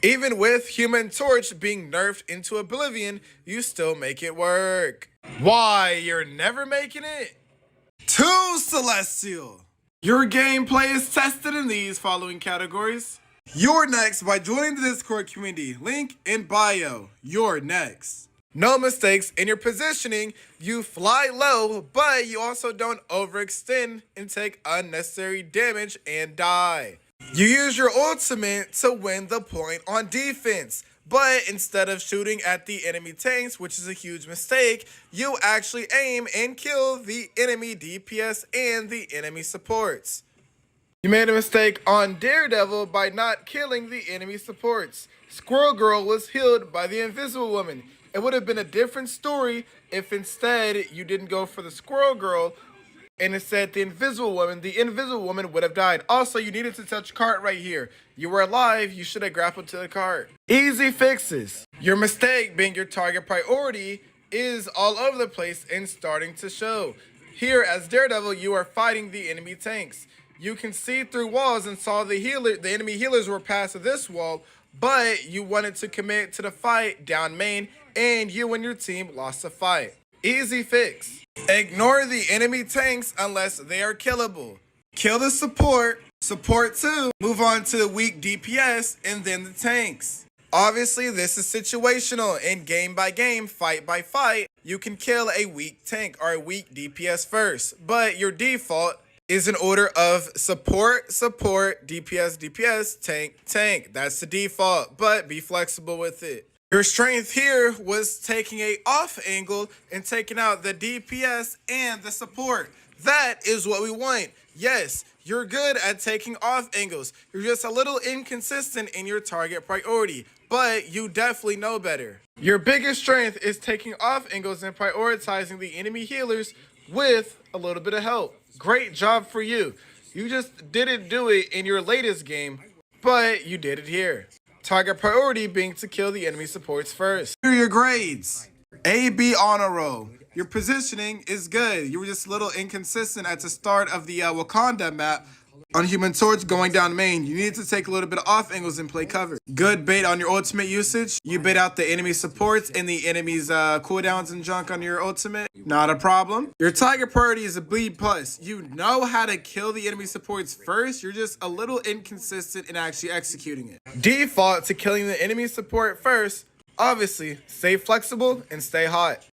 Even with Human Torch being nerfed into oblivion, you still make it work. Why, you're never making it? 2 Celestial. Your gameplay is tested in these following categories. You're next by joining the Discord community. Link in bio. You're next. No mistakes in your positioning. You fly low, but you also don't overextend and take unnecessary damage and die. You use your ultimate to win the point on defense, but instead of shooting at the enemy tanks, which is a huge mistake, you actually aim and kill the enemy DPS and the enemy supports. You made a mistake on Daredevil by not killing the enemy supports. Squirrel Girl was healed by the Invisible Woman. It would have been a different story if instead you didn't go for the Squirrel Girl and instead the Invisible Woman would have died. Also, you needed to touch cart right here. You were alive, you should have grappled to the cart. Easy fixes. Your mistake being your target priority is all over the place and starting to show. Here as Daredevil, you are fighting the enemy tanks. You can see through walls and saw the enemy healers were past this wall, but you wanted to commit to the fight down main and you and your team lost the fight. Easy fix. Ignore the enemy tanks unless they are killable. Kill the support 2, move on to the weak DPS, and then the tanks. Obviously, this is situational, and game by game, fight by fight, you can kill a weak tank or a weak DPS first, but your default is in order of support, DPS, tank. That's the default, but be flexible with it. Your strength here was taking a off angle and taking out the DPS and the support. That is what we want. Yes, you're good at taking off angles. You're just a little inconsistent in your target priority, but you definitely know better. Your biggest strength is taking off angles and prioritizing the enemy healers with a little bit of help. Great job for you. You just didn't do it in your latest game, but you did it here. Target priority being to kill the enemy supports first. Here are your grades. A, B honor roll. Your positioning is good. You were just a little inconsistent at the start of the Wakanda map on Human Torch going down main. You needed to take a little bit of off angles and play cover. Good bait on your ultimate usage. You bait out the enemy supports and the enemy's cooldowns and junk on your ultimate. Not a problem. Your target priority is a bleed plus. You know how to kill the enemy supports first. You're just a little inconsistent in actually executing it. Default to killing the enemy support first. Obviously, stay flexible and stay hot.